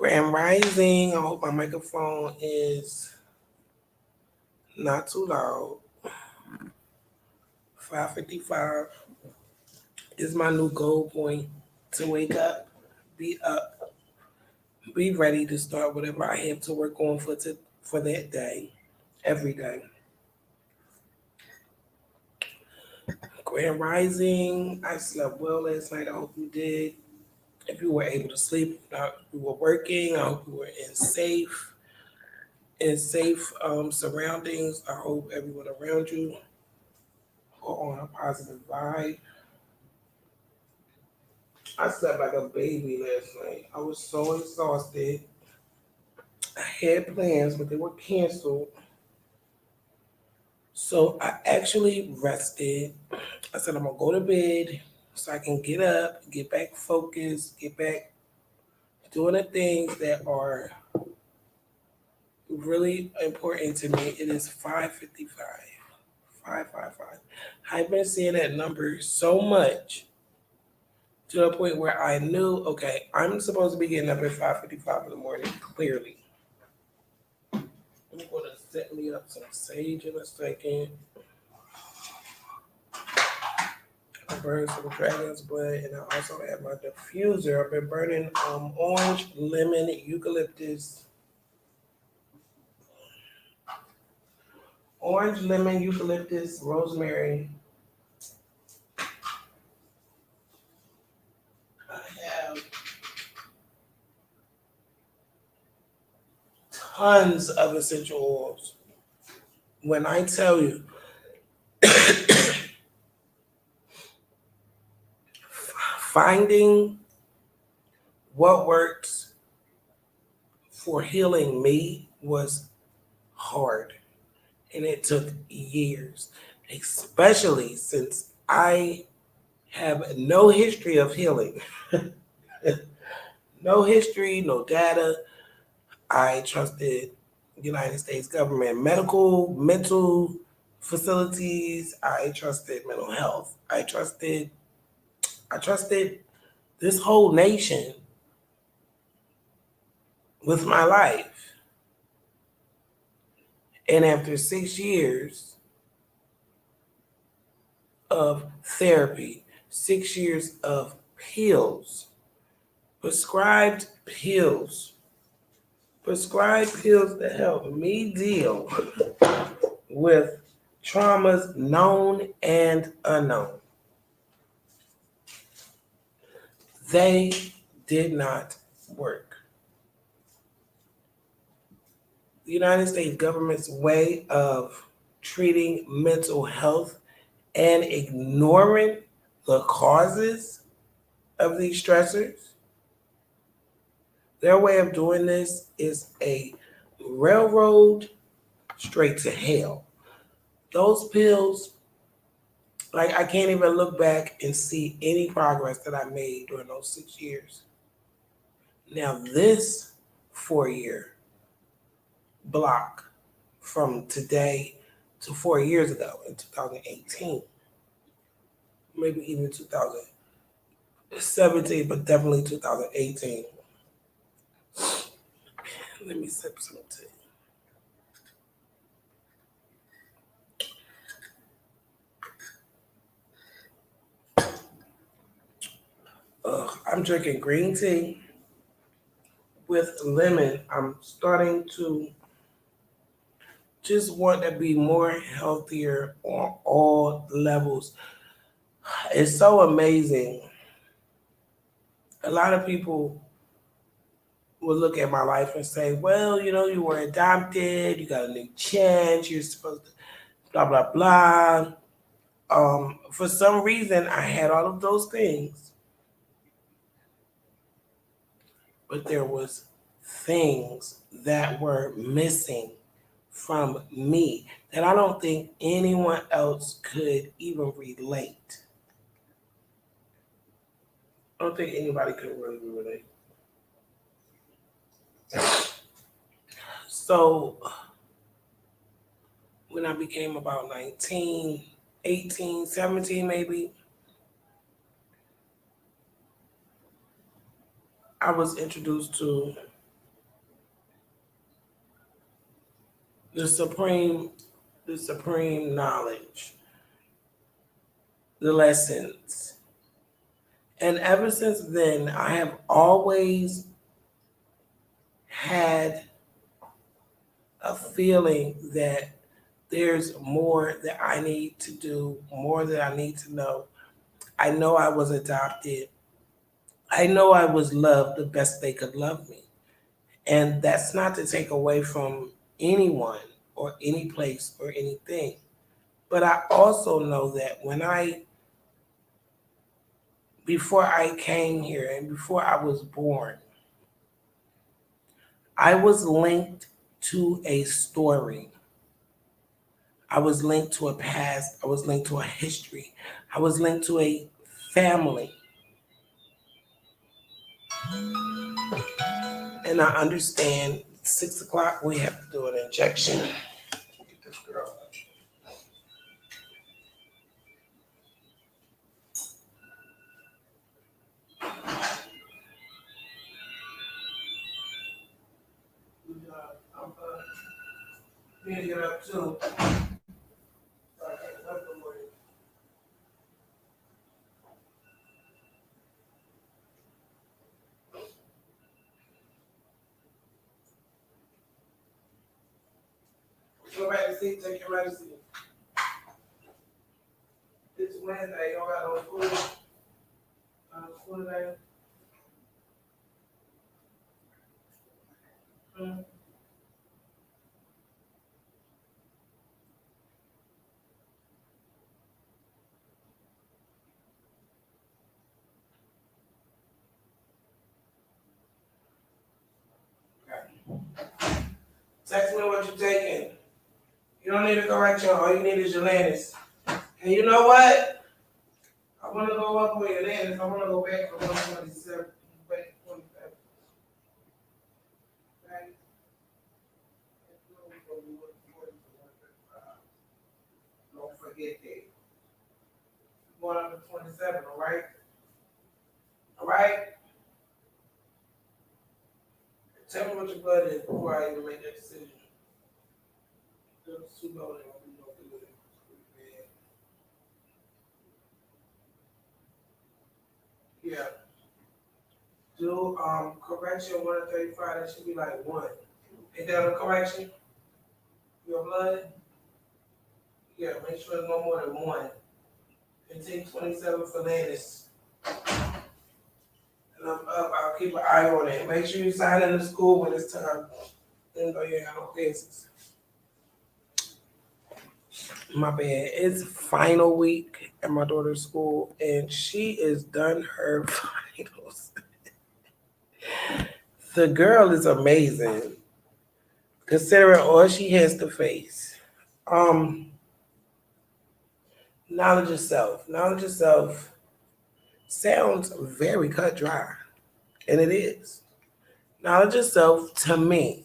Grand Rising. I hope my microphone is not too loud. 5:55 is my new goal point to wake up, be ready to start whatever I have to work on for that day, every day. Grand Rising. I slept well last night. I hope you did. If you were able to sleep, you were working. I hope you were in safe surroundings. I hope everyone around you are on a positive vibe. I slept like a baby last night. I was so exhausted. I had plans, but they were canceled. So I actually rested. I said I'm gonna go to bed so I can get up, get back focused, get back doing the things that are really important to me. It is 5:55. 5:55. I've been seeing that number so much to the point where I knew, okay, I'm supposed to be getting up at 5:55 in the morning, clearly. I'm going to set me up some sage in a second. I burned some dragon's blood, and I also have my diffuser. I've been burning orange, lemon, eucalyptus, rosemary. I have tons of essential oils. When I tell you, finding what works for healing me was hard, and it took years, especially since I have no history of healing. No history, no data. I trusted United States government mental facilities. I trusted mental health. I trusted this whole nation with my life. And after 6 years of therapy, 6 years of pills, prescribed pills, prescribed pills that help me deal with traumas known and unknown. They did not work. The United States government's way of treating mental health and ignoring the causes of these stressors, their way of doing this is a railroad straight to hell. Those pills, like I can't even look back and see any progress that I made during those 6 years. Now, this 4 year block from today to 4 years ago in 2018, maybe even 2017, but definitely 2018. Let me sip some tea. I'm drinking green tea with lemon. I'm starting to just want to be more healthier on all levels. It's so amazing. A lot of people will look at my life and say, well, you were adopted, you got a new chance, you're supposed to blah, blah, blah. For some reason, I had all of those things, but there was things that were missing from me that I don't think anyone else could even relate. I don't think anybody could really relate. So when I became about 19, 18, 17 maybe, I was introduced to the supreme, the supreme knowledge, the lessons. And ever since then, I have always had a feeling that there's more that I need to do, more that I need to know. I know I was adopted. I know I was loved the best they could love me. And that's not to take away from anyone or any place or anything. But I also know that before I came here and before I was born, I was linked to a story. I was linked to a past. I was linked to a history. I was linked to a family. And I understand 6 o'clock we have to do an injection. Get this girl. I'm need to get up too. So I can't wait for you. Go back to sleep, take your medicine. It's Wednesday, you don't got no school. School today. Mm. Okay. Text me what you're taking. You don't need a correction. All you need is your Lannis. And you know what? I want to go up with your Lannis. I want to go back for 127. Back to 27. Right? Don't forget that. Going up to 27, all right? All right? Tell me what your blood is before I even make that decision. It's too low, they won't do no good. Yeah. Do correction 135, that should be like 1. Ain't that a correction? Your blood? Yeah, make sure it's no more than 1. And take 27 for Lannis. And I'm up, I'll keep an eye on it. Make sure you sign in the school when it's time. Even though you ain't got no cases. My bad. It's final week at my daughter's school, and she is done her finals. The girl is amazing, considering all she has to face. Um, Knowledge of self. Knowledge of self sounds very cut dry, and it is. Knowledge of self to me,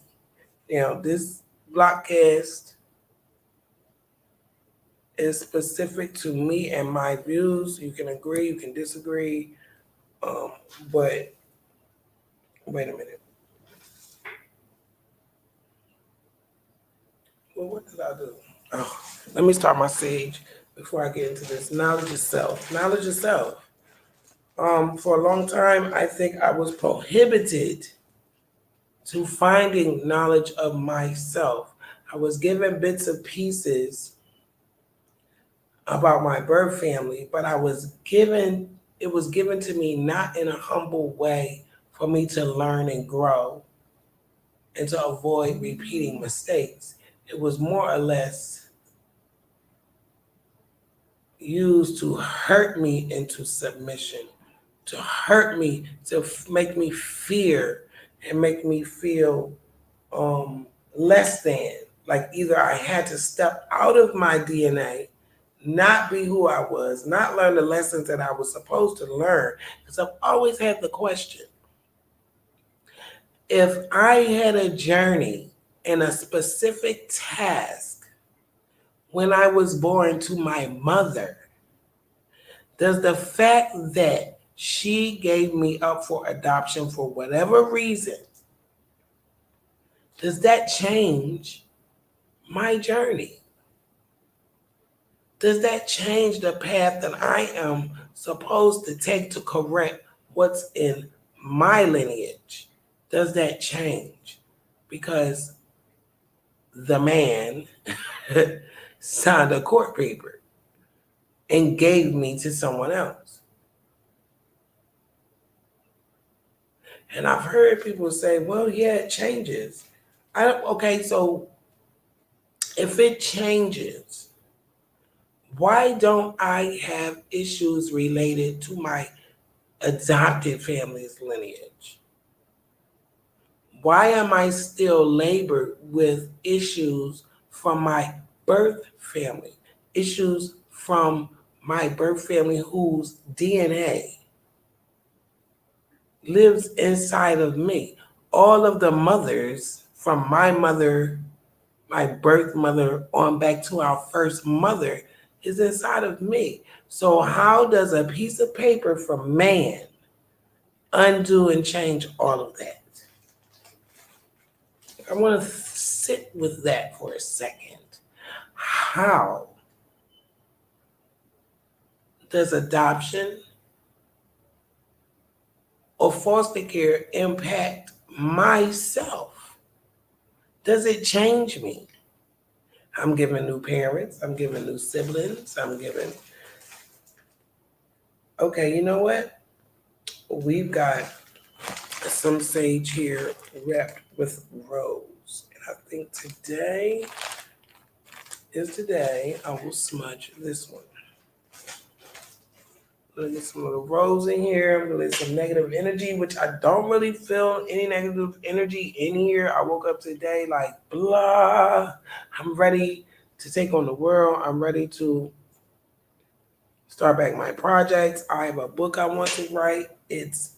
this BlockCast is specific to me and my views. You can agree, you can disagree, but wait a minute. Well, what did I do? Oh, let me start my sage before I get into this. Knowledge of self. Knowledge of self. For a long time, I think I was prohibited to finding knowledge of myself. I was given bits and pieces about my birth family, but it was given to me not in a humble way for me to learn and grow and to avoid repeating mistakes. It was more or less used to hurt me into submission, to hurt me, to make me fear and make me feel less than. Like either I had to step out of my DNA, not be who I was, not learn the lessons that I was supposed to learn. Because I've always had the question, if I had a journey and a specific task when I was born to my mother, does the fact that she gave me up for adoption for whatever reason, does that change my journey? Does that change the path that I am supposed to take to correct what's in my lineage? Does that change? Because the man signed a court paper and gave me to someone else. And I've heard people say, well, yeah, it changes. Okay, so if it changes, why don't I have issues related to my adopted family's lineage? Why am I still labored with issues from my birth family? Issues from my birth family whose DNA lives inside of me. All of the mothers from my mother, my birth mother, on back to our first mother is inside of me. So, how does a piece of paper from man undo and change all of that? I want to sit with that for a second. How does adoption or foster care impact myself? Does it change me? I'm giving new parents, I'm giving new siblings, okay, you know what? We've got some sage here wrapped with rose. And I think today is the day I will smudge this one. I'm gonna get some little rose in here. I'm gonna get some negative energy, which I don't really feel any negative energy in here. I woke up today like blah. I'm ready to take on the world. I'm ready to start back my projects. I have a book I want to write. It's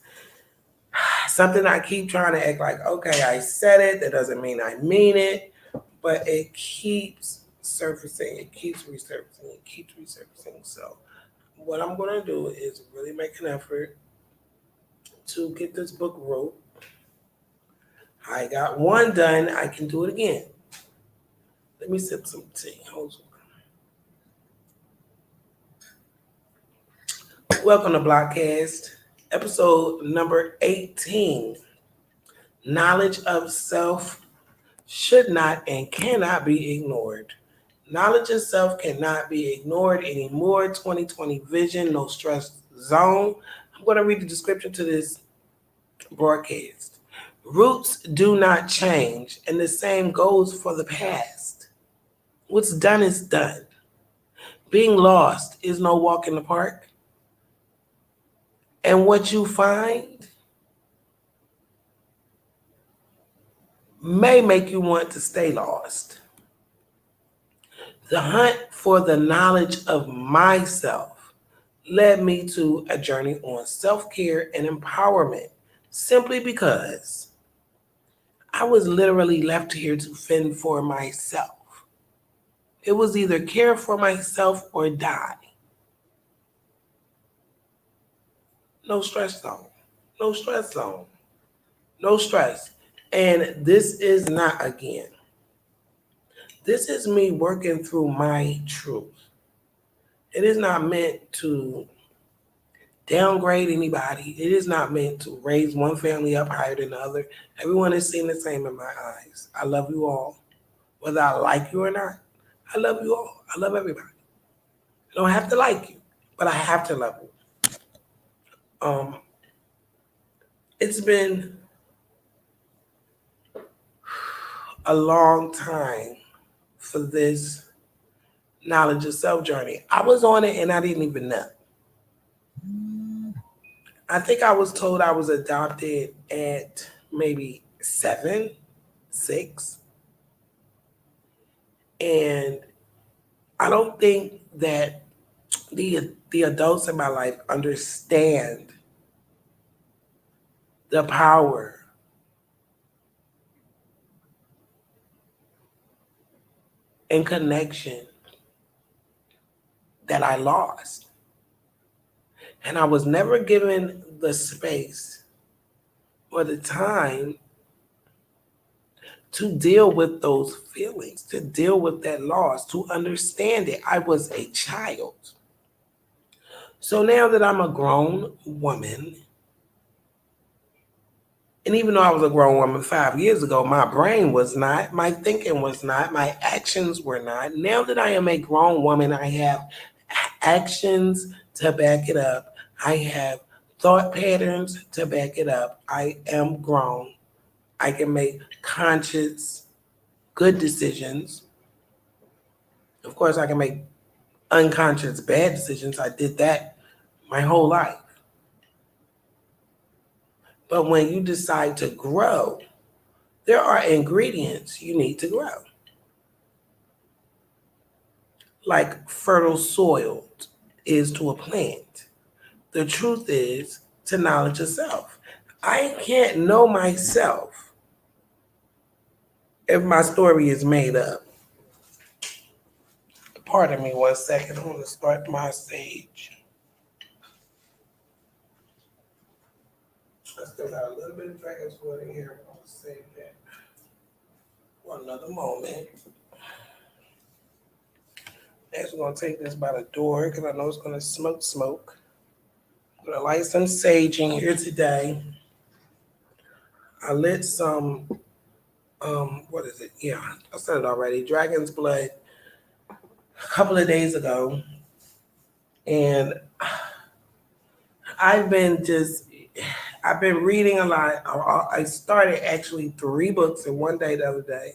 something I keep trying to act like, okay, I said it. That doesn't mean I mean it, but it keeps surfacing. It keeps resurfacing. It keeps resurfacing. So what I'm going to do is really make an effort to get this book wrote. I got one done. I can do it again. Let me sip some tea. Hold on. Welcome to BlockCast, episode number 18. Knowledge of self should not and cannot be ignored. Knowledge of self cannot be ignored anymore. 2020 vision, no stress zone. I'm going to read the description to this broadcast. Roots do not change, and the same goes for the past. What's done is done. Being lost is no walk in the park. And what you find may make you want to stay lost. The hunt for the knowledge of myself led me to a journey on self-care and empowerment simply because I was literally left here to fend for myself. It was either care for myself or die. No stress zone. No stress zone. No stress. And this is not, again, this is me working through my truth. It is not meant to downgrade anybody. It is not meant to raise one family up higher than the other. Everyone is seen the same in my eyes. I love you all. Whether I like you or not, I love you all. I love everybody. I don't have to like you, but I have to love you. It's been a long time for this knowledge of self journey. I was on it and I didn't even know. I think I was told I was adopted at maybe 7, 6. And I don't think that the adults in my life understand the power and connection that I lost. And I was never given the space or the time to deal with those feelings, to deal with that loss, to understand it. I was a child. So now that I'm a grown woman, and even though I was a grown woman 5 years ago, my brain was not, my thinking was not, my actions were not. Now that I am a grown woman, I have actions to back it up. I have thought patterns to back it up. I am grown. I can make conscious, good decisions. Of course, I can make unconscious, bad decisions. I did that my whole life. But when you decide to grow, there are ingredients you need to grow, like fertile soil is to a plant. The truth is to knowledge yourself. I can't know myself if my story is made up. Pardon me 1 second. I want to start my stage. I still got a little bit of dragon's blood in here. I'm going to save that for another moment. Next, we're going to take this by the door because I know it's going to smoke. I'm going to light some sage in here today. I lit some, what is it? Yeah, I said it already. Dragon's blood a couple of days ago. And I've been reading a lot. I started actually 3 books in one day the other day.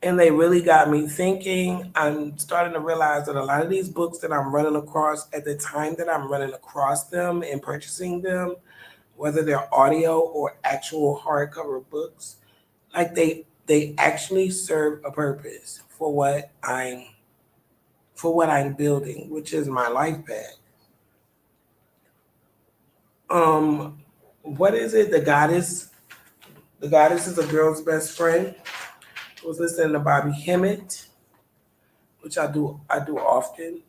And they really got me thinking. I'm starting to realize that a lot of these books that I'm running across at the time that I'm running across them and purchasing them, whether they're audio or actual hardcover books, like they actually serve a purpose for what I'm building, which is my life path. What is it? The goddess is a girl's best friend. I was listening to Bobby Hemmett, which I do often,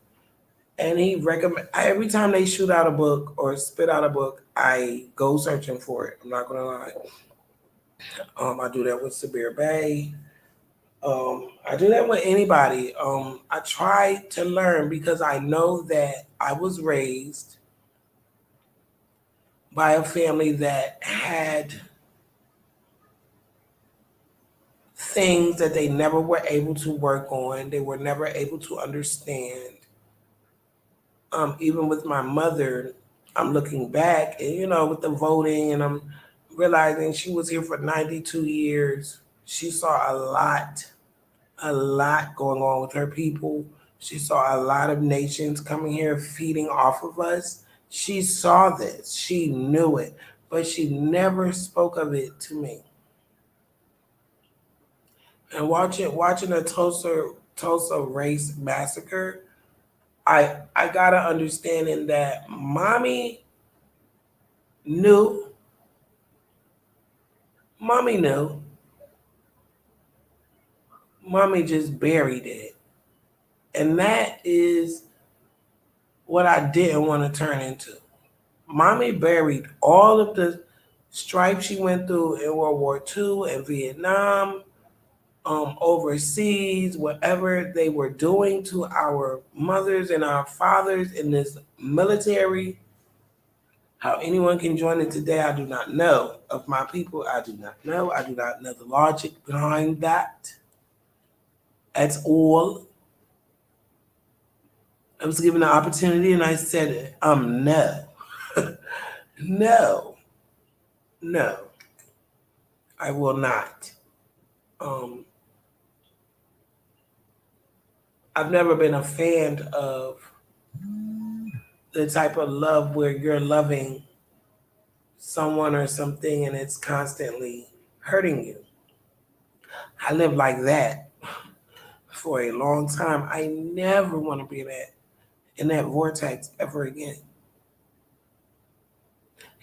and he recommend every time they shoot out a book or spit out a book, I go searching for it. I'm not gonna lie. I do that with Sabir Bay. I do that with anybody. I try to learn because I know that I was raised by a family that had things that they never were able to work on. They were never able to understand. Even with my mother, I'm looking back and, with the voting, and I'm realizing she was here for 92 years. She saw a lot going on with her people. She saw a lot of nations coming here feeding off of us. She saw this. She knew it, but she never spoke of it to me. And watching the Tulsa race massacre, I got an understanding that mommy knew, mommy knew, mommy just buried it. And that is what I didn't want to turn into. Mommy buried all of the strife she went through in World War II and Vietnam, overseas, whatever they were doing to our mothers and our fathers in this military. How anyone can join it today, I do not know. Of my people, I do not know. I do not know the logic behind that at all. I was given the opportunity and I said, no. No, no, I will not. Um, I've never been a fan of the type of love where you're loving someone or something and it's constantly hurting you. I lived like that for a long time. I never want to be in that vortex ever again.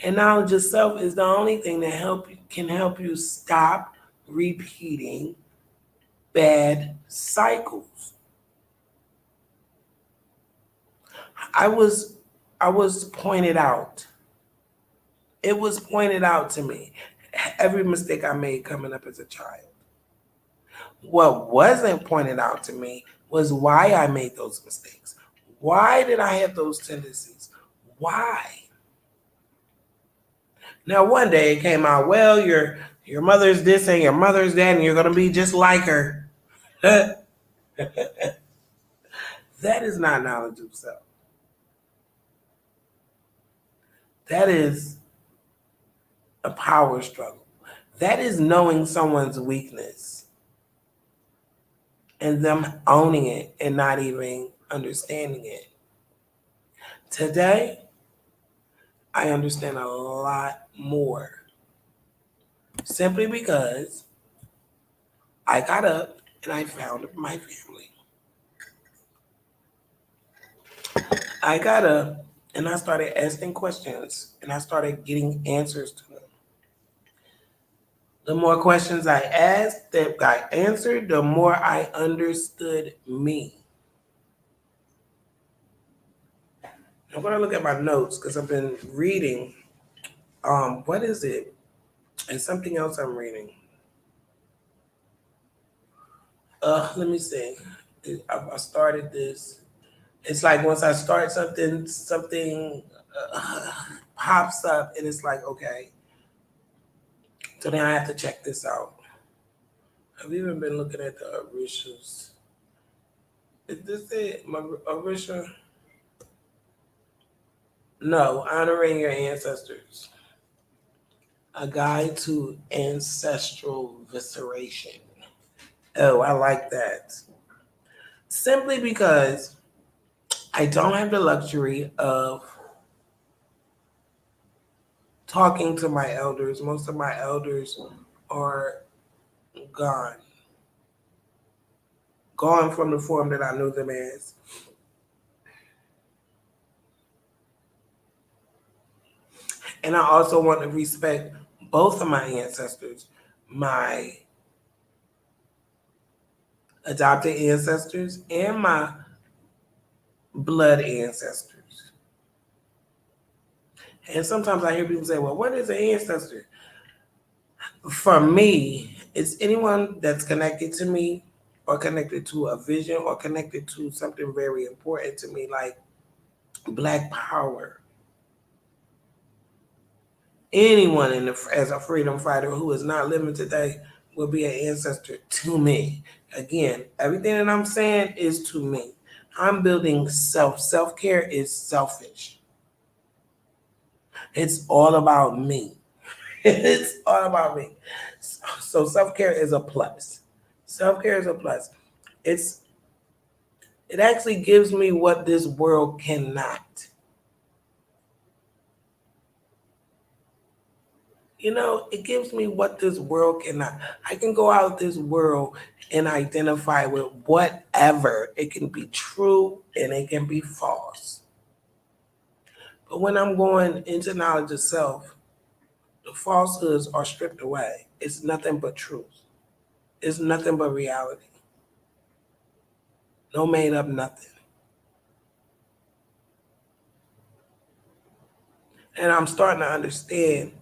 And knowledge of self is the only thing that can help you stop repeating bad cycles. I was pointed out. It was pointed out to me. every mistake I made coming up as a child. What wasn't pointed out to me was why I made those mistakes. Why did I have those tendencies? Why? Now one day it came out, well, your mother's this and your mother's that, and you're gonna be just like her. That is not knowledge of self. That is a power struggle. That is knowing someone's weakness and them owning it and not even understanding it. Today, I understand a lot more simply because I got up and I found my family. I got up and I started asking questions and I started getting answers to them. The more questions I asked that got answered, the more I understood me. I'm going to look at my notes because I've been reading. What is it? It's something else I'm reading. Let me see. I started this. It's like once I start something, something pops up, and it's like, okay. So then I have to check this out. I've even been looking at the Orishas. Is this it? My Orisha? No, honoring your ancestors. A guide to ancestral visceration. Oh, I like that. Simply because I don't have the luxury of talking to my elders. Most of my elders are gone, gone from the form that I knew them as. And I also want to respect both of my ancestors, my adopted ancestors and my blood ancestors. And sometimes I hear people say, well, what is an ancestor? For me, it's anyone that's connected to me or connected to a vision or connected to something very important to me, like Black power. Anyone as a freedom fighter who is not living today will be an ancestor to me. Again, everything that I'm saying is to me. I'm building self. Self-care is selfish. It's all about me. It's all about me. So self-care is a plus. Self-care is a plus. It's it actually gives me what this world cannot. It gives me what this world cannot. I can go out this world and identify with whatever. It can be true and it can be false. But when I'm going into knowledge of self, the falsehoods are stripped away. It's nothing but truth. It's nothing but reality. No made up nothing. And I'm starting to understand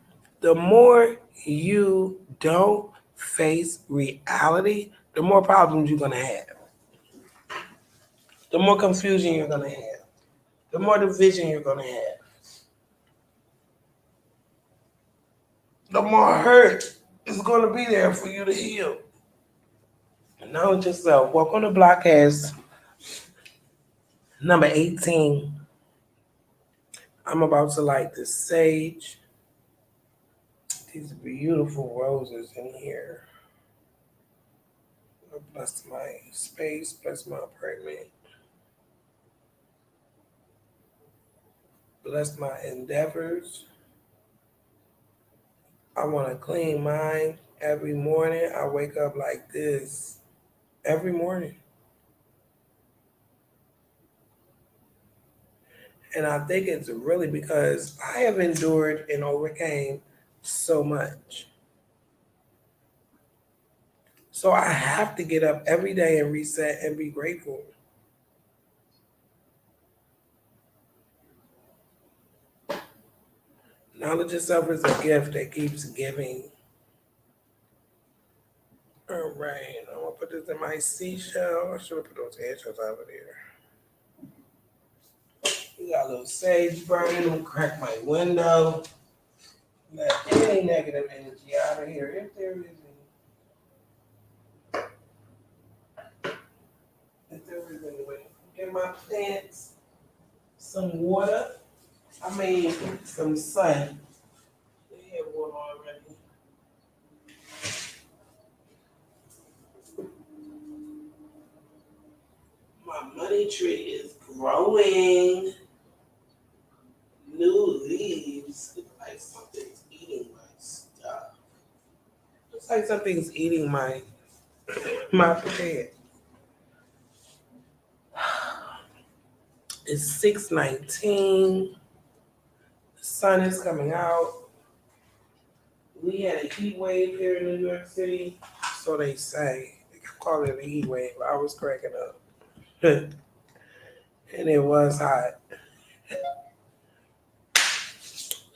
the more you don't face reality, the more problems you're going to have. The more confusion you're going to have. The more division you're going to have. The more hurt is going to be there for you to heal. Knowledge yourself. Welcome to BlockCast number 18. I'm about to light this sage. These beautiful roses in here. Bless my space, bless my apartment, bless my endeavors. I want a clean mind every morning. I wake up like this every morning. And I think it's really because I have endured and overcame so much. So I have to get up every day and reset and be grateful. Knowledge itself is a gift that keeps giving. All right, I'm gonna put this in my seashell. I should have put those eggshells over there. We got a little sage burning. I'm gonna crack my window. Let any negative energy out of here if there is any. If there is any way. Give my plants some water. I mean, some sun. They have water already. My money tree is growing. New leaves. Looks like something's eating my stuff. Looks like something's eating my plant. It's 6:19. The sun is coming out. We had a heat wave here in New York City, so they say. They call it a heat wave. I was cracking up, and it was hot.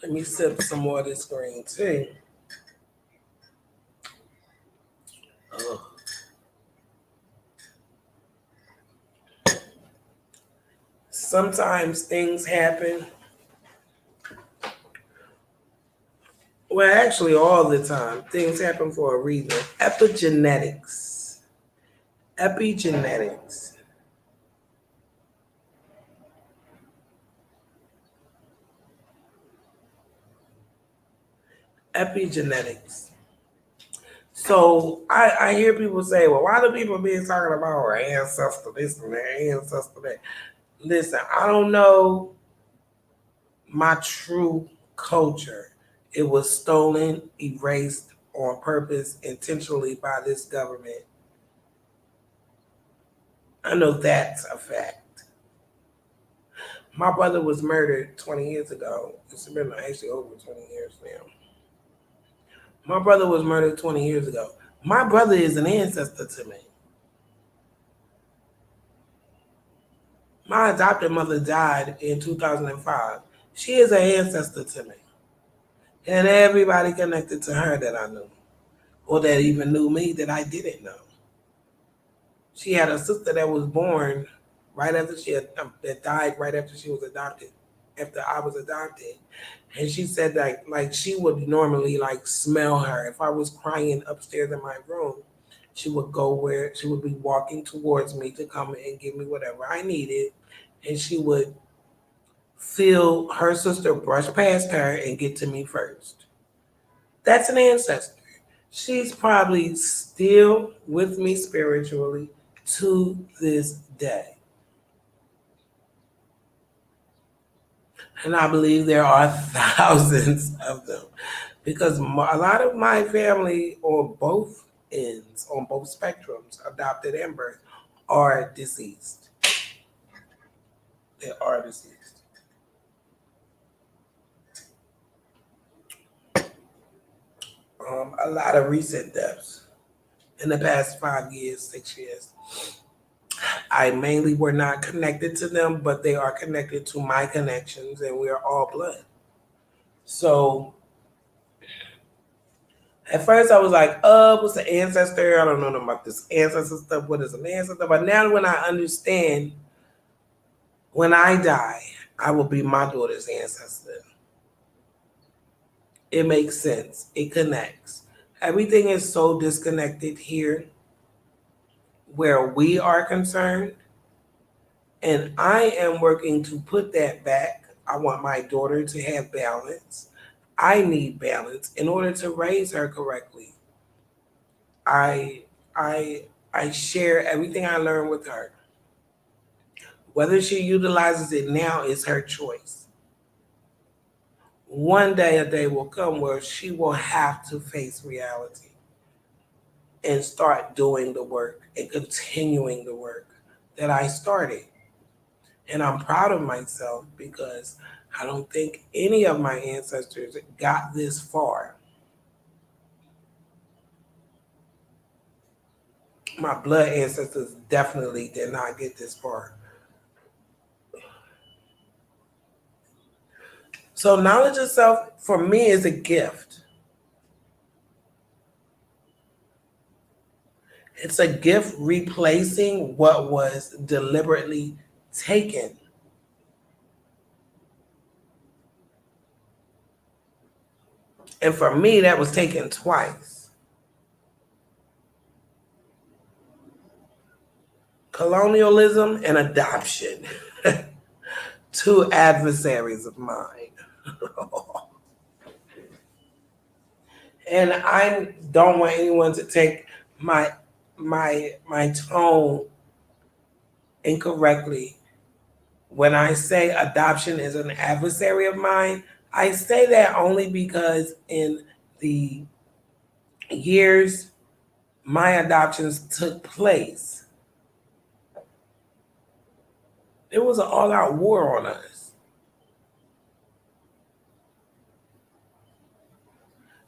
Let me sip some more of this green tea. Ugh. Sometimes things happen. Well, actually, all the time, things happen for a reason. Epigenetics. Epigenetics. Epigenetics. So I hear people say, well, why do people be talking about our ancestor this and their ancestor that? Listen, I don't know my true culture. It was stolen, erased on purpose, intentionally by this government. I know that's a fact. My brother was murdered 20 years ago. It's been actually over 20 years now. My brother was murdered 20 years ago. My brother is an ancestor to me. My adopted mother died in 2005. She is an ancestor to me. And everybody connected to her that I knew, or that even knew me that I didn't know. She had a sister that was born right after that died right after she was adopted, after I was adopted. And she said that like she would normally like smell her. If I was crying upstairs in my room, she would go where she would be walking towards me to come and give me whatever I needed. And she would feel her sister brush past her and get to me first. That's an ancestor. She's probably still with me spiritually to this day. And I believe there are thousands of them because a lot of my family on both ends, on both spectrums, adopted and birth, are deceased. They are deceased. A lot of recent deaths in the past 5 years, 6 years. I mainly were not connected to them, but they are connected to my connections, and we are all blood. So at first I was like, what's the ancestor? I don't know nothing about this ancestor stuff. What is an ancestor? But now when I understand, when I die, I will be my daughter's ancestor. It makes sense. It connects. Everything is so disconnected here where we are concerned. And I am working to put that back. I want my daughter to have balance. I need balance in order to raise her correctly. I I share everything I learned with her. Whether she utilizes it now is her choice. One day a day will come where she will have to face reality and start doing the work and continuing the work that I started. And I'm proud of myself because I don't think any of my ancestors got this far. My blood ancestors definitely did not get this far. So knowledge of self for me is a gift. It's a gift replacing what was deliberately taken. And for me, that was taken twice. Colonialism and adoption. Two adversaries of mine. And I don't want anyone to take my tone incorrectly. When I say adoption is an adversary of mine, I say that only because in the years my adoptions took place, there was an all-out war on us.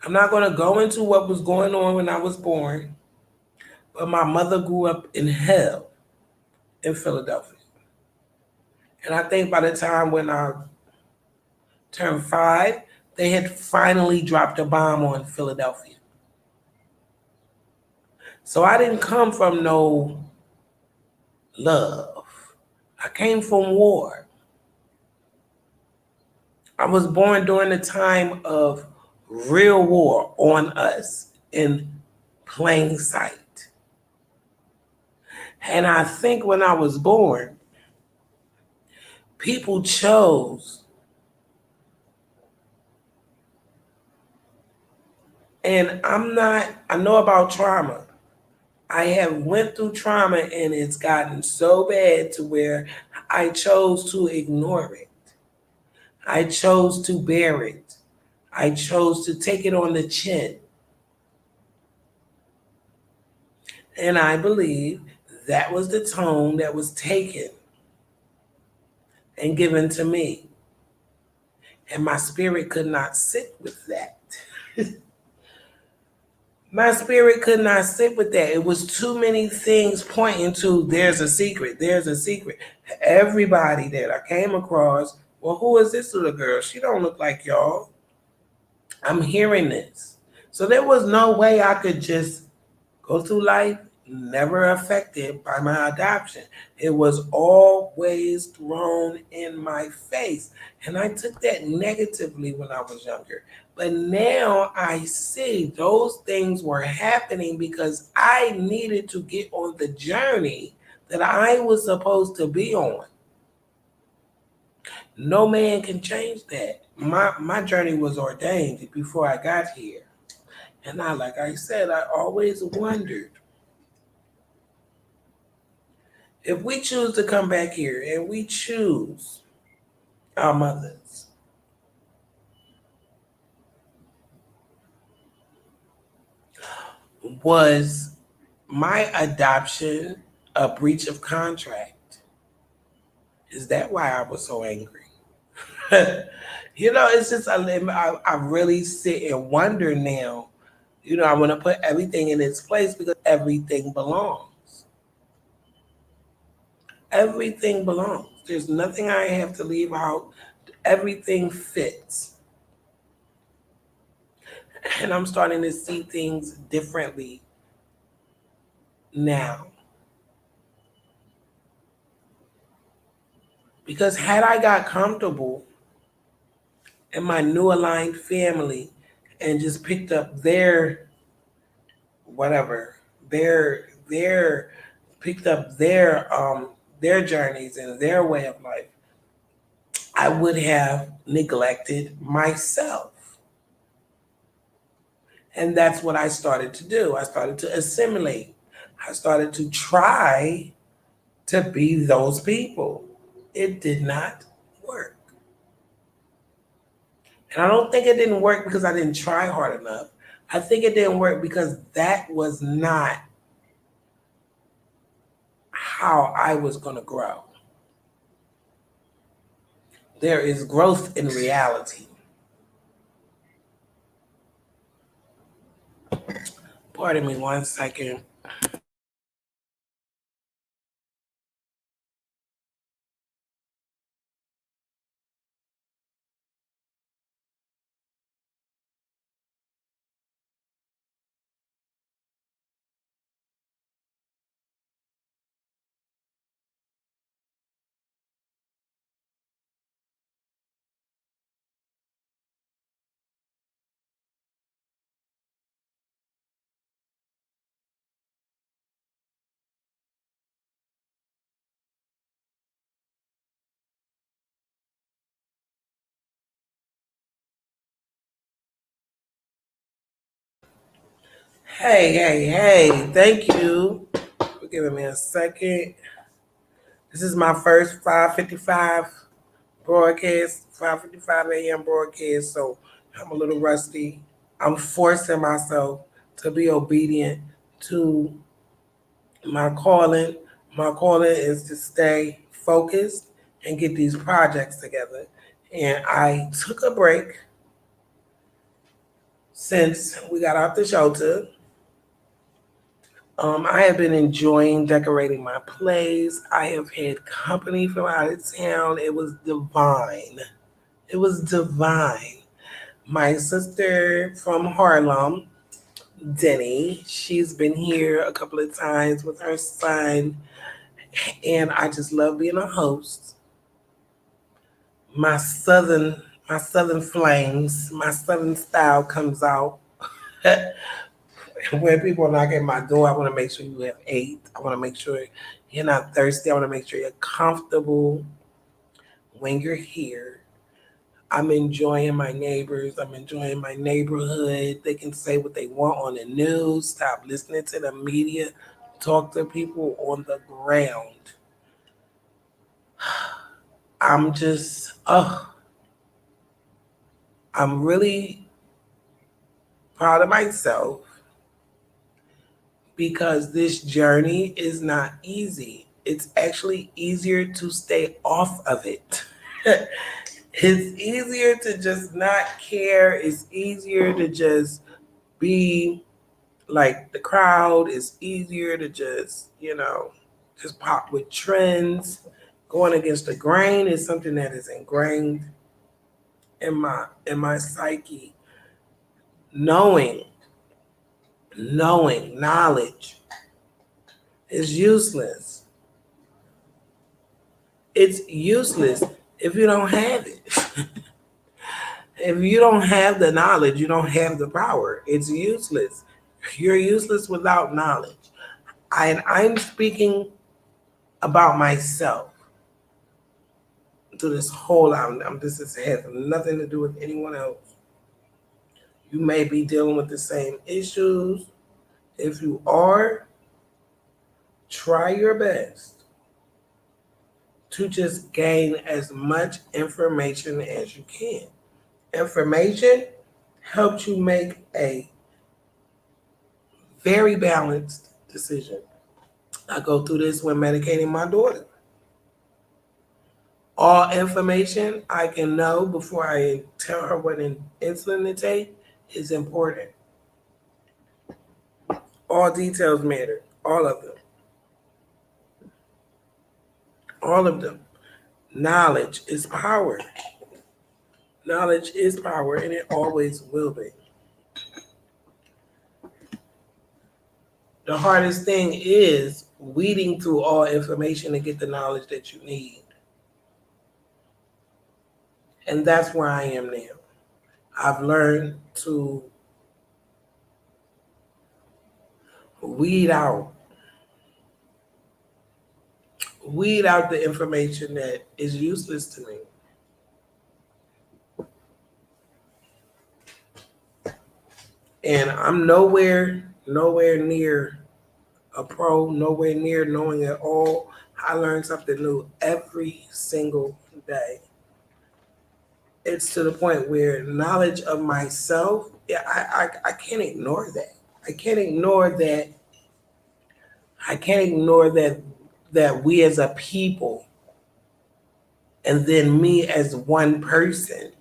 I'm not going to go into what was going on when I was born, but my mother grew up in hell in Philadelphia. And I think by the time when I turned 5, they had finally dropped a bomb on Philadelphia. So I didn't come from no love. I came from war. I was born during the time of real war on us in plain sight. And I think when I was born, people chose, and I know about trauma. I have went through trauma and it's gotten so bad to where I chose to ignore it. I chose to bear it. I chose to take it on the chin. And I believe that was the tone that was taken and given to me. And my spirit could not sit with that. My spirit could not sit with that. It was too many things pointing to there's a secret, there's a secret. Everybody that I came across, well, who is this little girl? She don't look like y'all. I'm hearing this. So there was no way I could just go through life never affected by my adoption. It was always thrown in my face. And I took that negatively when I was younger. But now I see those things were happening because I needed to get on the journey that I was supposed to be on. No man can change that. My journey was ordained before I got here. And like I said, I always wondered if we choose to come back here and we choose our mothers, was my adoption a breach of contract? Is that why I was so angry? It's just I really sit and wonder now. I want to put everything in its place because everything belongs. Everything belongs. There's nothing I have to leave out. Everything fits. And I'm starting to see things differently now. Because had I got comfortable in my new aligned family and just picked up their whatever, their picked up their journeys and their way of life, I would have neglected myself. And that's what I started to do. I started to assimilate. I started to try to be those people. It did not work. And I don't think it didn't work because I didn't try hard enough. I think it didn't work because that was not how I was going to grow. There is growth in reality. Pardon me 1 second. Hey. Thank you for giving me a second. This is my first 5:55 broadcast, 5:55 a.m. broadcast, so I'm a little rusty. I'm forcing myself to be obedient to my calling. My calling is to stay focused and get these projects together. And I took a break since we got out the shelter. I have been enjoying decorating my place. I have had company from out of town. It was divine. It was divine. My sister from Harlem, Denny, she's been here a couple of times with her son, and I just love being a host. My southern, my southern flames, my southern style comes out. When people knock at my door, I want to make sure you have ate. I want to make sure you're not thirsty. I want to make sure you're comfortable when you're here. I'm enjoying my neighbors. I'm enjoying my neighborhood. They can say what they want on the news. Stop listening to the media. Talk to people on the ground. I'm just, I'm really proud of myself because this journey is not easy. It's actually easier to stay off of it. It's easier to just not care. It's easier to just be like the crowd. It's easier to just pop with trends. Going against the grain is something that is ingrained in my psyche. Knowing, knowledge is useless. It's useless if you don't have it. If you don't have the knowledge, you don't have the power. It's useless. You're useless without knowledge. I'm speaking about myself through this whole. This has nothing to do with anyone else. You may be dealing with the same issues. If you are, try your best to just gain as much information as you can. Information helps you make a very balanced decision. I go through this when medicating my daughter. All information I can know before I tell her what insulin to take is important. All details matter. All of them. All of them. Knowledge is power. Knowledge is power, and it always will be. The hardest thing is weeding through all information to get the knowledge that you need. And that's where I am now. I've learned to weed out weed out the information that is useless to me. And I'm nowhere near a pro, nowhere near knowing it all. I learn something new every single day. It's to the point where knowledge of myself, yeah, I can't ignore that. I can't ignore that. I can't ignore that we as a people and then me as one person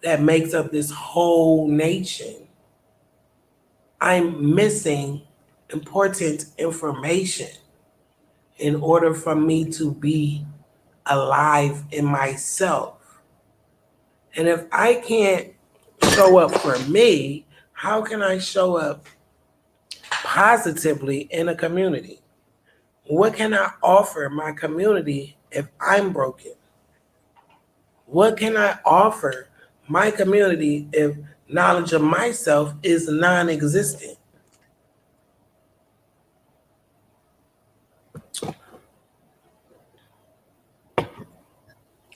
that makes up this whole nation. I'm missing important information in order for me to be alive in myself. And if I can't show up for me, how can I show up positively in a community? What can I offer my community if I'm broken? What can I offer my community if knowledge of myself is non existent?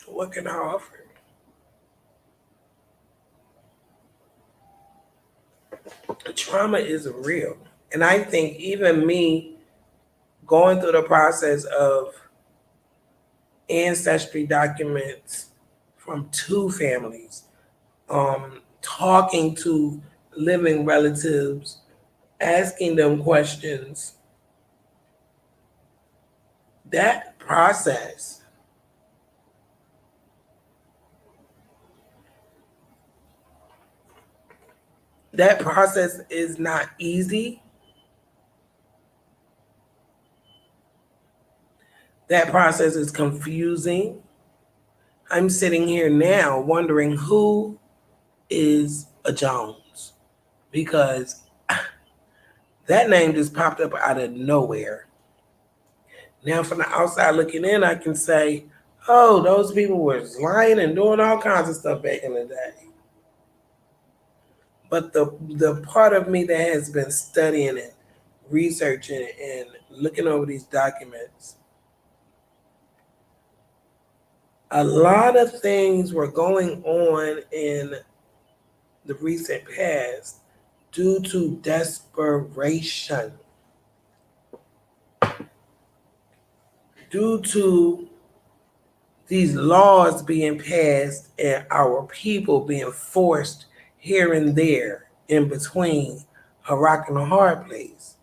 What can I offer? trauma is real. And I think even me going through the process of ancestry documents from two families, talking to living relatives, asking them questions, that process, that process is not easy. That process is confusing. I'm sitting here now wondering who is a Jones because that name just popped up out of nowhere. Now, from the outside looking in, I can say, oh, those people were lying and doing all kinds of stuff back in the day. But the part of me that has been studying it, researching and looking over these documents, a lot of things were going on in the recent past due to desperation, due to these laws being passed and our people being forced here and there in between a rock and a hard place.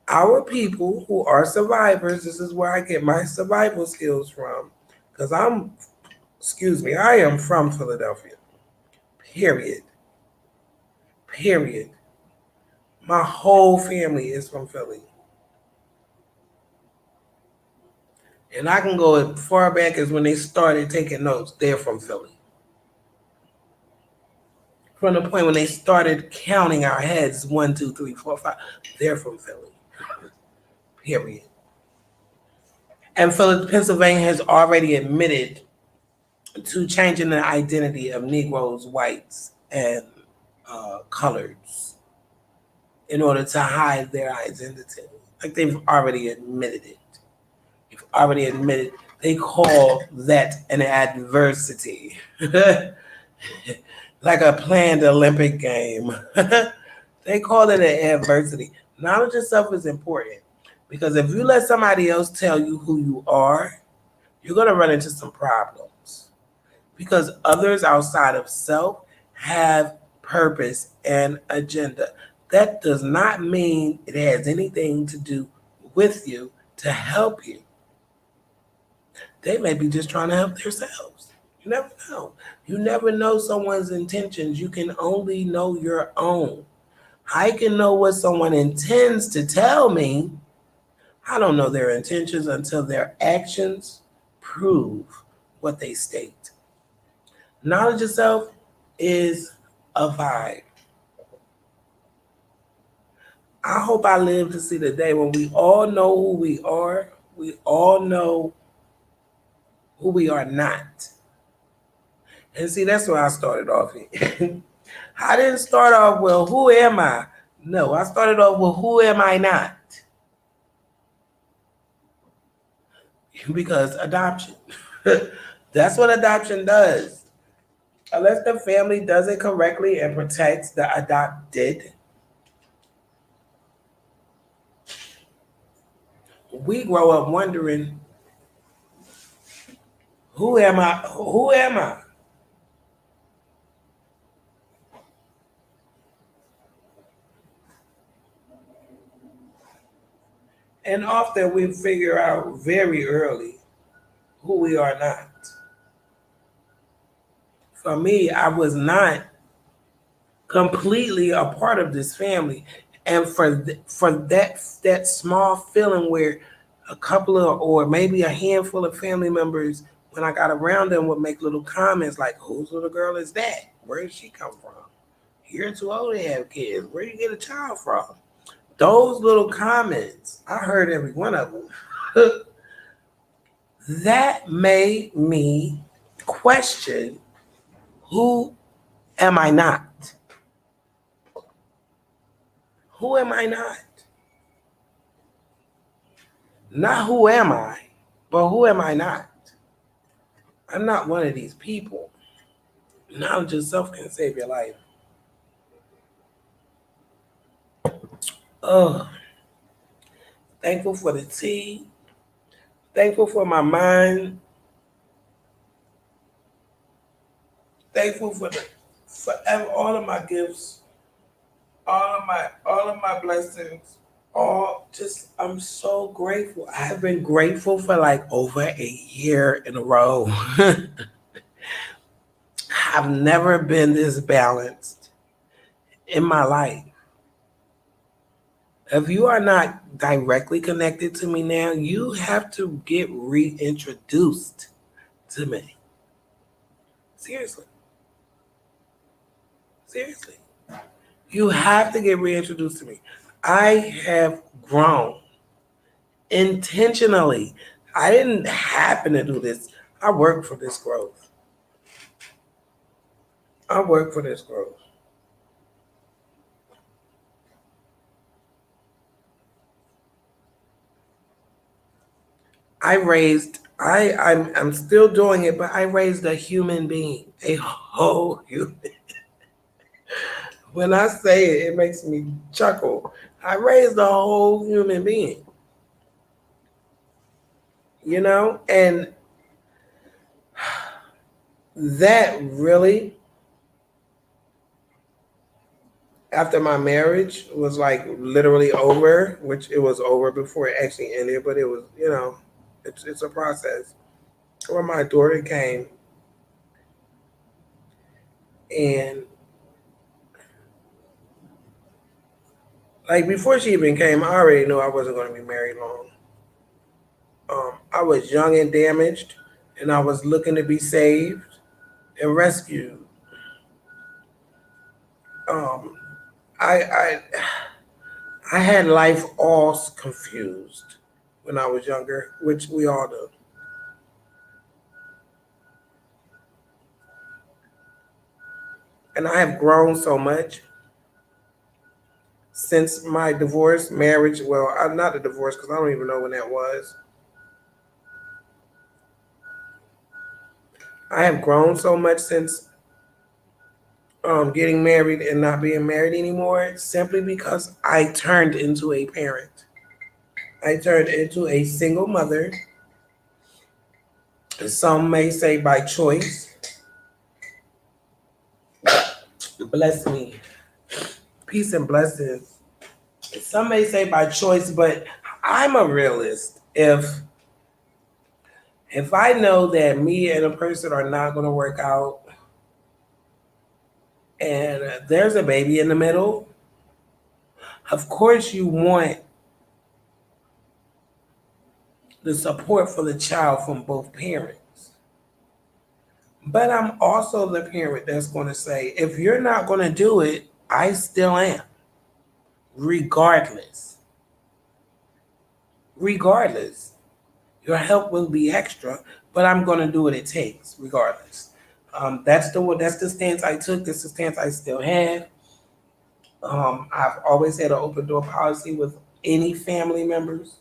Our people who are survivors, this is where I get my survival skills from, because I am from Philadelphia, period. Period. My whole family is from Philly. And I can go as far back as when they started taking notes, they're from Philly. From the point when they started counting our heads, 1, 2, 3, 4, 5, they're from Philly. Period. And Pennsylvania has already admitted to changing the identity of Negroes, whites, and coloreds in order to hide their identity. Like they've already admitted it. They've already admitted. They call that an adversity. Like a planned Olympic game. They call it an adversity. Knowledge of self is important because if you let somebody else tell you who you are, you're going to run into some problems because others outside of self have purpose and agenda. That does not mean it has anything to do with you to help you. They may be just trying to help themselves. You never know. You never know someone's intentions. You can only know your own. I can know what someone intends to tell me. I don't know their intentions until their actions prove what they state. Knowledge of self is a vibe. I hope I live to see the day when we all know who we are. We all know who we are not. And see, that's where I started off here. I didn't start off, well, who am I? No, I started off with who am I not? Because adoption. That's what adoption does. Unless the family does it correctly and protects the adopted, we grow up wondering, who am I? Who am I? And often we figure out very early who we are not. For me, I was not completely a part of this family. And for that small feeling where a couple of or maybe a handful of family members, when I got around them, would make little comments like, "Whose little girl is that? Where did she come from? You're too old to have kids. Where do you get a child from?" Those little comments, I heard every one of them. That made me question, who am I not? Who am I not? Not who am I, but who am I not? I'm not one of these people. Knowledge of self can save your life. Oh, thankful for the tea. Thankful for my mind. Thankful for all of my gifts, all of my blessings. All just I'm so grateful. I have been grateful for like over a year in a row. I've never been this balanced in my life. If you are not directly connected to me now, you have to get reintroduced to me. Seriously. Seriously. You have to get reintroduced to me. I have grown intentionally. I didn't happen to do this. I worked for this growth. I worked for this growth. I'm still doing it, but I raised a human being, a whole human. When I say it, it makes me chuckle. I raised a whole human being, and that really, after my marriage was like literally over, which it was over before it actually ended, but it was, it's a process. When my daughter came, and like before she even came, I already knew I wasn't going to be married long. I was young and damaged, and I was looking to be saved and rescued. Um, I I had life all confused when I was younger, which we all do. And I have grown so much since my divorce, marriage. Well, I'm not a divorce because I don't even know when that was. I have grown so much since getting married and not being married anymore, simply because I turned into a parent. I turned into a single mother. Some may say by choice. Bless me. Peace and blessings. Some may say by choice, but I'm a realist. If I know that me and a person are not going to work out and there's a baby in the middle, of course you want the support for the child from both parents. But I'm also the parent that's going to say, if you're not going to do it, I still am, regardless. Regardless. Your help will be extra, but I'm going to do what it takes, regardless. That's the stance I took. That's the stance I still have. I've always had an open door policy with any family members,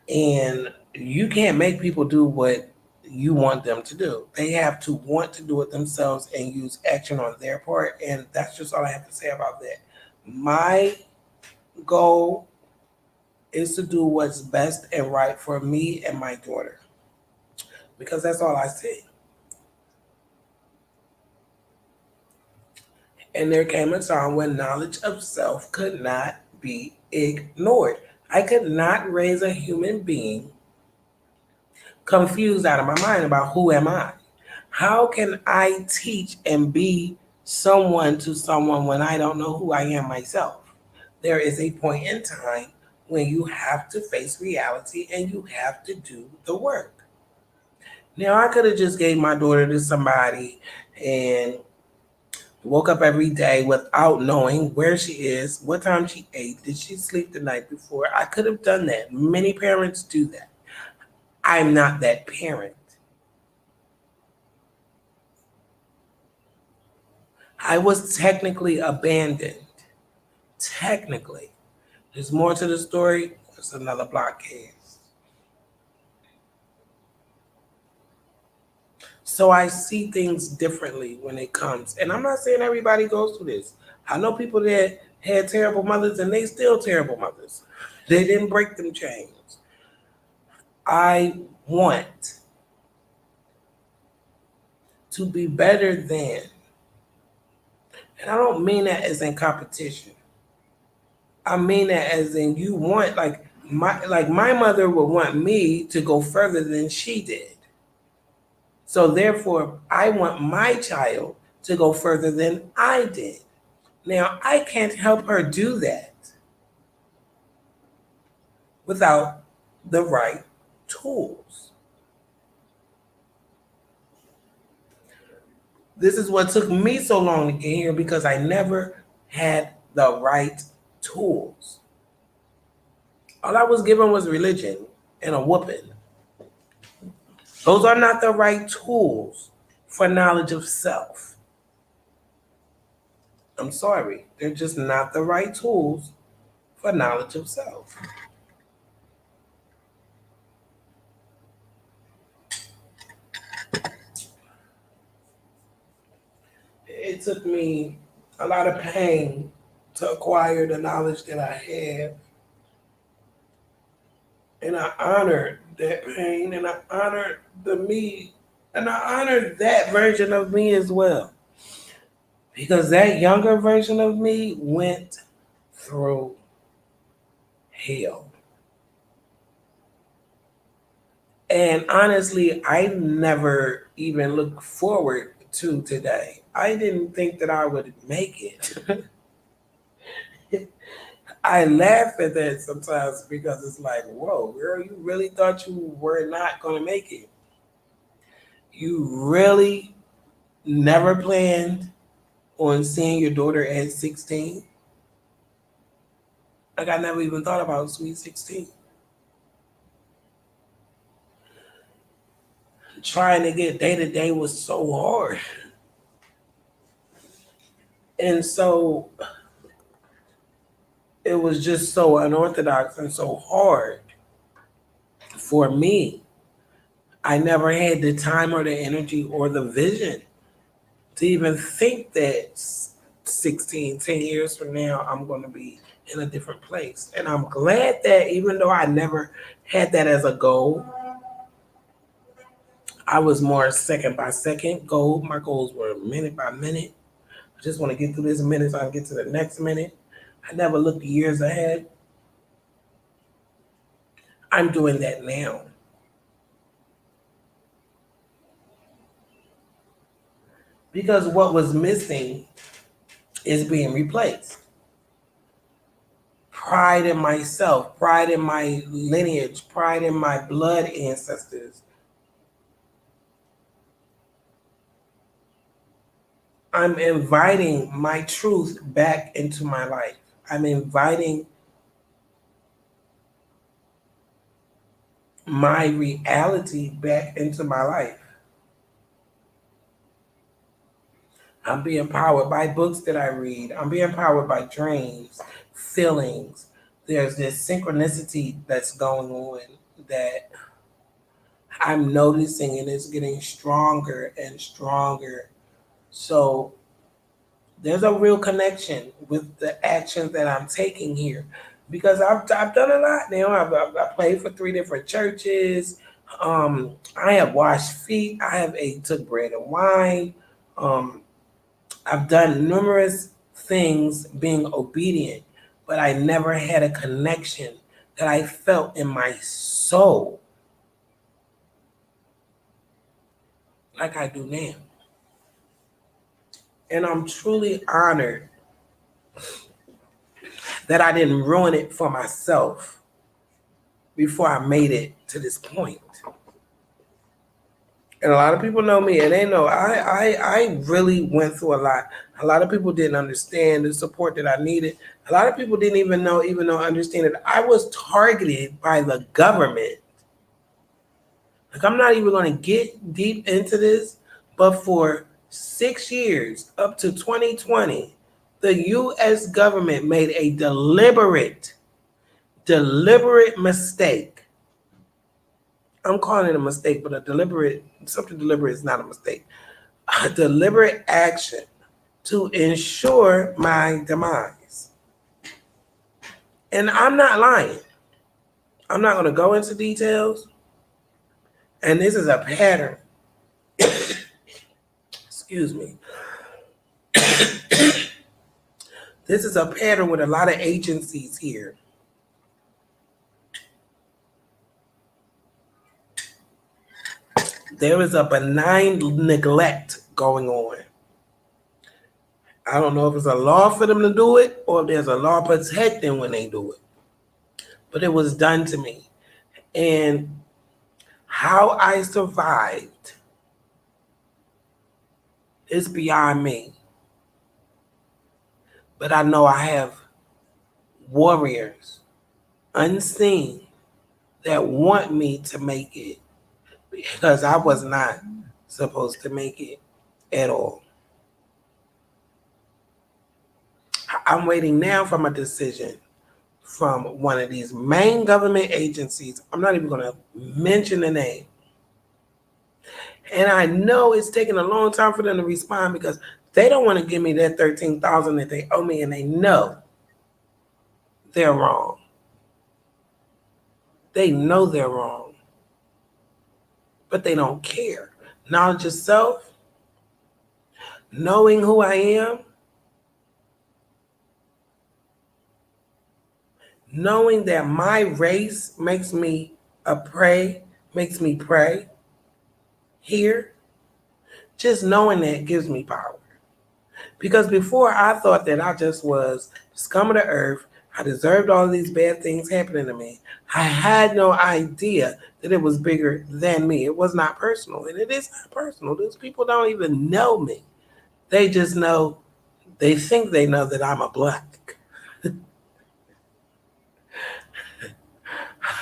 and you can't make people do what you want them to do. They have to want to do it themselves and use action on their part, and that's just all I have to say about that. My goal is to do what's best and right for me and my daughter because that's all I see. And there came a time when knowledge of self could not be ignored. I could not raise a human being confused out of my mind about who am I? How can I teach and be someone to someone when I don't know who I am myself? There is a point in time when you have to face reality and you have to do the work. Now I could have just gave my daughter to somebody and woke up every day without knowing where she is, what time she ate, did she sleep the night before. I could have done that. Many parents do that. I'm not that parent. I was technically abandoned. Technically. There's more to the story. There's another block case. So I see things differently when it comes. And I'm not saying everybody goes through this. I know people that had terrible mothers and they still terrible mothers. They didn't break them chains. I want to be better than, and I don't mean that as in competition. I mean that as in you want my mother would want me to go further than she did. So therefore, I want my child to go further than I did. Now, I can't help her do that without the right tools. This is what took me so long to get here because I never had the right tools. All I was given was religion and a whooping. Those are not the right tools for knowledge of self. I'm sorry, they're just not the right tools for knowledge of self. It took me a lot of pain to acquire the knowledge that I have. And I honored that pain and I honored the me and I honored that version of me as well. Because that younger version of me went through hell. And honestly, I never even looked forward to today. I didn't think that I would make it. I laugh at that sometimes because it's like, whoa, girl, you really thought you were not going to make it. You really never planned on seeing your daughter at 16? Like, I never even thought about Sweet 16. Trying to get day to day was so hard. And so it was just so unorthodox and so hard for me. I never had the time or the energy or the vision to even think that 10 years from now, I'm going to be in a different place. And I'm glad that even though I never had that as a goal, I was more second by second goal. My goals were minute by minute. I just want to get through this minute so I can get to the next minute. I never looked years ahead. I'm doing that now. Because what was missing is being replaced. Pride in myself, pride in my lineage, pride in my blood ancestors. I'm inviting my truth back into my life. I'm inviting my reality back into my life. I'm being powered by books that I read. I'm being powered by dreams, feelings. There's this synchronicity that's going on that I'm noticing and it's getting stronger and stronger. So there's a real connection with the actions that I'm taking here because I've done a lot now. I played for 3 different churches. I have washed feet. I have took bread and wine. Um, I've done numerous things being obedient, but I never had a connection that I felt in my soul like I do now. And I'm truly honored that I didn't ruin it for myself before I made it to this point. And a lot of people know me and they know I really went through a lot. A lot of people didn't understand the support that I needed. A lot of people didn't even know understand that I was targeted by the government. Like, I'm not even going to get deep into this, but for 6 years up to 2020, the US government made a deliberate mistake. I'm calling it a mistake, but something deliberate is not a mistake. A deliberate action to ensure my demise. And I'm not lying. I'm not going to go into details. And this is a pattern. Excuse me. This is a pattern with a lot of agencies here. There is a benign neglect going on. I don't know if it's a law for them to do it or if there's a law protecting when they do it. But it was done to me. And how I survived is beyond me. But I know I have warriors unseen that want me to make it because I was not supposed to make it at all. I'm waiting now for my decision from one of these main government agencies. I'm not even going to mention the name. And I know it's taking a long time for them to respond because they don't want to give me that $13,000 that they owe me, and they know they're wrong. They know they're wrong, but they don't care. Knowledge of self, knowing who I am, knowing that my race makes me makes me pray here, just knowing that gives me power. Because before I thought that I just was scum of the earth, I deserved all of these bad things happening to me. I had no idea that it was bigger than me. It was not personal, and it is not personal. These people don't even know me. They just know, they think they know that I'm a black.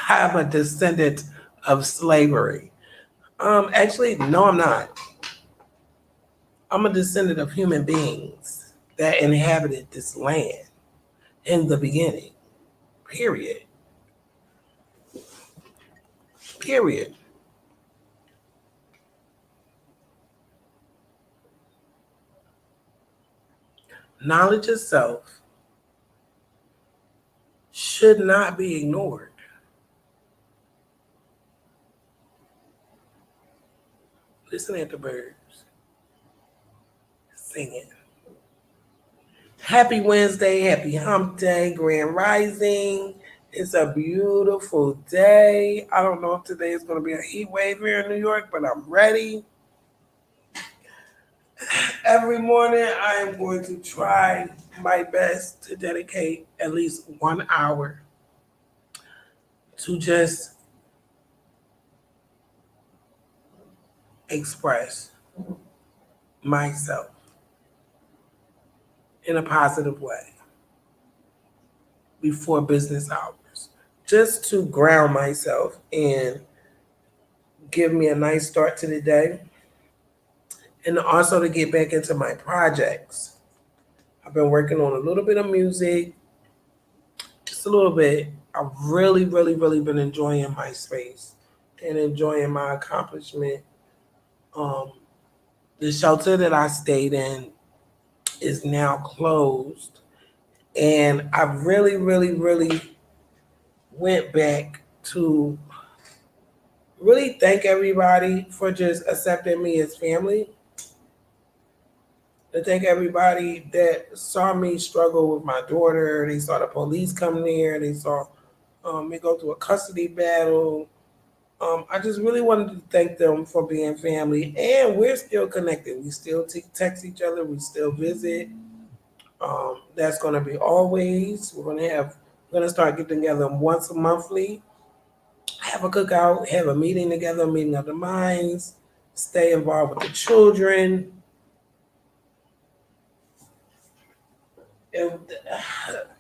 I'm a descendant of slavery. Actually, no, I'm not. I'm a descendant of human beings that inhabited this land in the beginning. Period. Period. Knowledge of self should not be ignored. Listen at the birds singing. Happy Wednesday, happy hump day, grand rising. It's a beautiful day. I don't know if today is going to be a heat wave here in New York, but I'm ready. Every morning, I am going to try my best to dedicate at least 1 hour to just express myself in a positive way before business hours, just to ground myself and give me a nice start to the day, and also to get back into my projects. I've been working on a little bit of music, just a little bit. I've really, really, really been enjoying my space and enjoying my accomplishment. Um, the shelter that I stayed in is now closed, and I really, really, really went back to really thank everybody for just accepting me as family. To thank everybody that saw me struggle with my daughter. They saw the police come near. They saw me go through a custody battle. I just really wanted to thank them for being family, and we're still connected. We still text each other. We still visit. That's going to be always. We're going to start getting together once a monthly, have a cookout, have a meeting together, a meeting of the minds, stay involved with the children. It,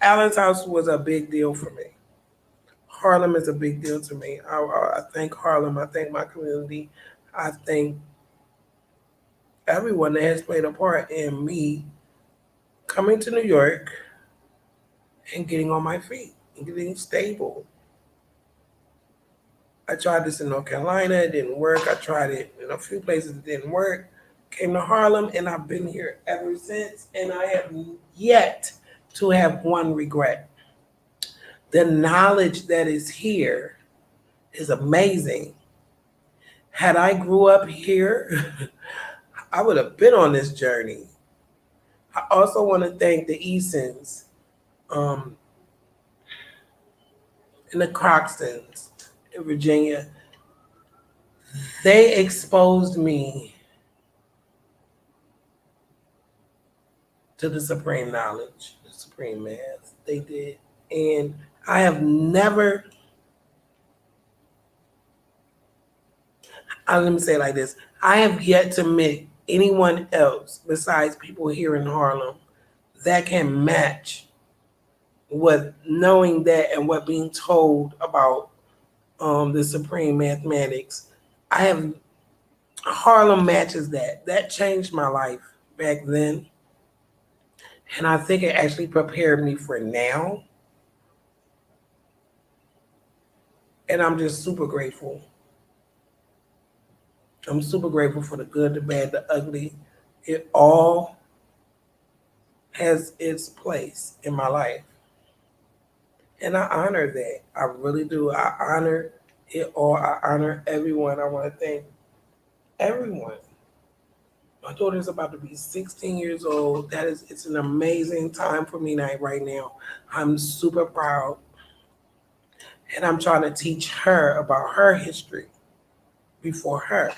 Allen's house was a big deal for me. Harlem is a big deal to me. I thank Harlem. I thank my community. I thank everyone that has played a part in me coming to New York and getting on my feet and getting stable. I tried this in North Carolina. It didn't work. I tried it in a few places. It didn't work. Came to Harlem, and I've been here ever since. And I have yet to have one regret. The knowledge that is here is amazing. Had I grew up here, I would have been on this journey. I also want to thank the Easons um, and the Croxtons in Virginia. They exposed me to the supreme knowledge, the supreme math. They did. And I have never, let me say it like this, I have yet to meet anyone else besides people here in Harlem that can match what knowing that and what being told about the supreme mathematics. I have Harlem matches that. That changed my life back then. And I think it actually prepared me for now. And I'm just super grateful. I'm super grateful for the good, the bad, the ugly. It all has its place in my life. And I honor that. I really do. I honor it all. I honor everyone. I want to thank everyone. My daughter's about to be 16 years old. It's an amazing time for me right now. I'm super proud. And I'm trying to teach her about her history before her.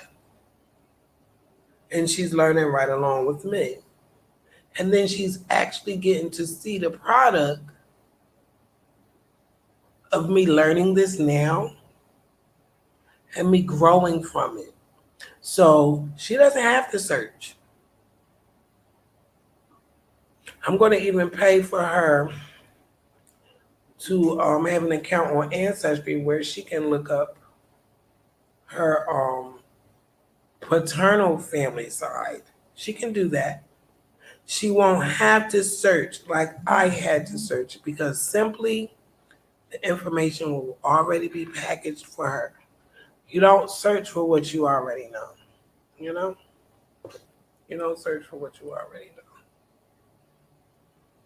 And she's learning right along with me. And then she's actually getting to see the product of me learning this now and me growing from it. So she doesn't have to search. I'm going to even pay for her to have an account on Ancestry where she can look up her paternal family side. She can do that. She won't have to search like I had to search because simply the information will already be packaged for her. You don't search for what you already know. You know? You don't search for what you already know.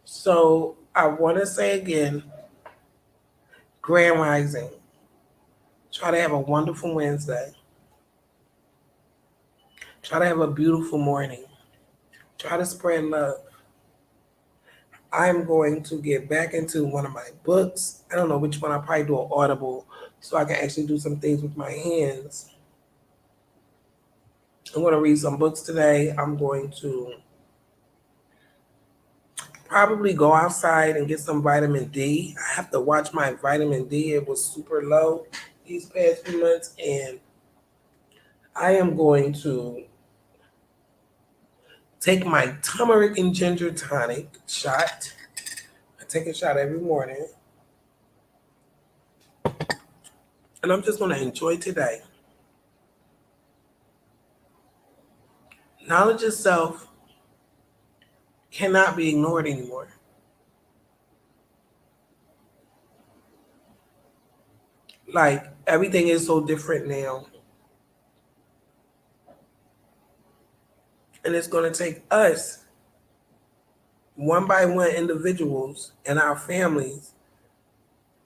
So I want to say again, Grand Rising. Try to have a wonderful Wednesday. Try to have a beautiful morning. Try to spread love. I'm going to get back into one of my books. I don't know which one. I'll probably do an Audible so I can actually do some things with my hands. I'm going to read some books today. I'm going to probably go outside and get some vitamin D. I have to watch my vitamin D. It was super low these past few months, and I am going to take my turmeric and ginger tonic shot. I take a shot every morning. And I'm just going to enjoy today. Knowledge itself cannot be ignored anymore. Like, everything is so different now. And it's going to take us, one by one individuals and our families,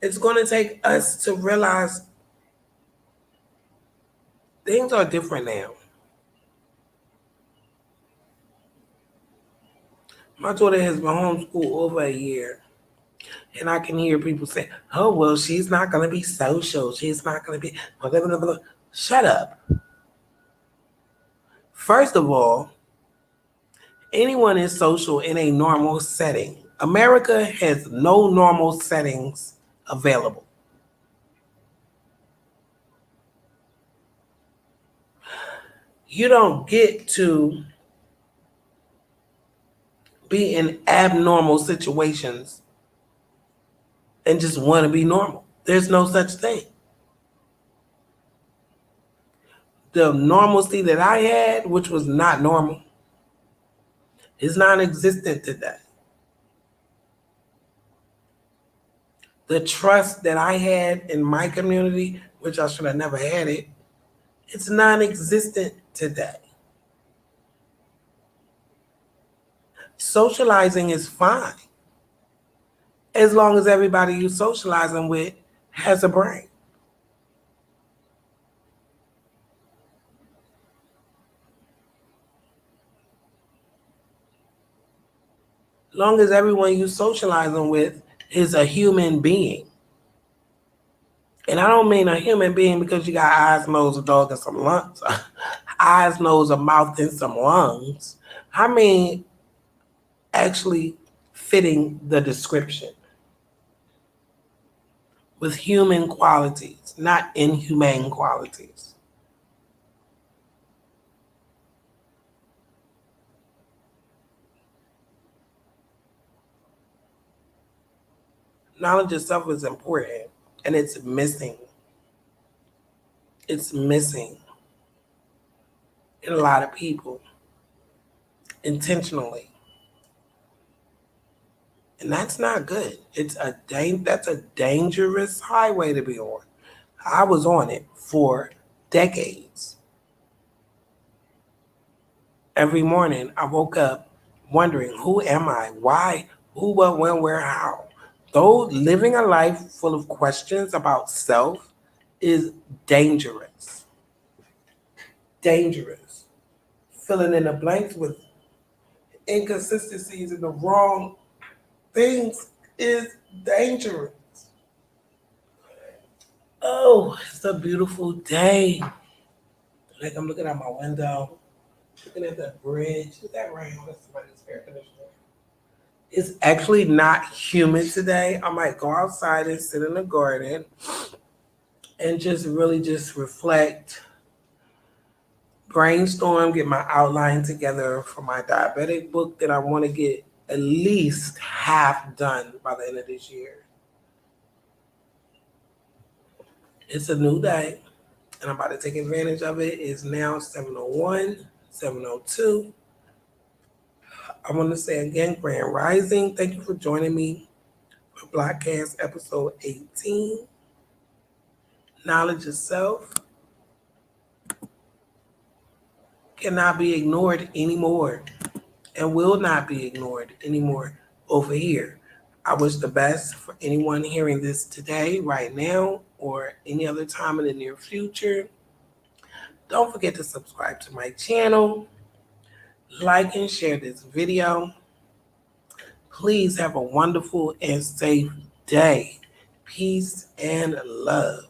it's going to take us to realize things are different now. My daughter has been homeschooled over a year. And I can hear people say, oh, well, she's not going to be social. She's not going to be, blah, blah, blah, blah. Shut up. First of all, anyone is social in a normal setting. America has no normal settings available. You don't get to be in abnormal situations and just want to be normal. There's no such thing. The normalcy that I had, which was not normal, is non-existent today. The trust that I had in my community, which I should have never had it, it's non-existent today. Socializing is fine. as long as everybody you socializing with has a brain. Long as everyone you socializing with is a human being. And I don't mean a human being because you got eyes, nose, a dog, and some lungs. Eyes, nose, a mouth, and some lungs. I mean actually fitting the description with human qualities, not inhumane qualities. Knowledge itself is important and it's missing. It's missing in a lot of people intentionally. And that's not good. That's a dangerous highway to be on. I was on it for decades. Every morning I woke up wondering, who am I? Why? Who, what, when, where, how? Though living a life full of questions about self is dangerous. Dangerous. Filling in the blanks with inconsistencies and the wrong things is dangerous. Oh, it's a beautiful day. Like I'm looking out my window, looking at the bridge. Is that rain? That's somebody's air conditioner. It's actually not humid today. I might go outside and sit in the garden and just really just reflect, brainstorm, get my outline together for my diabetic book that I want to get at least half done by the end of this year. It's a new day and I'm about to take advantage of it. It's now 7:01, 7:02. I want to say again, Grand Rising. Thank you for joining me for BlockCast episode 18. Knowledge itself cannot be ignored anymore and will not be ignored anymore over here. I wish the best for anyone hearing this today, right now, or any other time in the near future. Don't forget to subscribe to my channel, like and share this video. Please have a wonderful and safe day. Peace and love.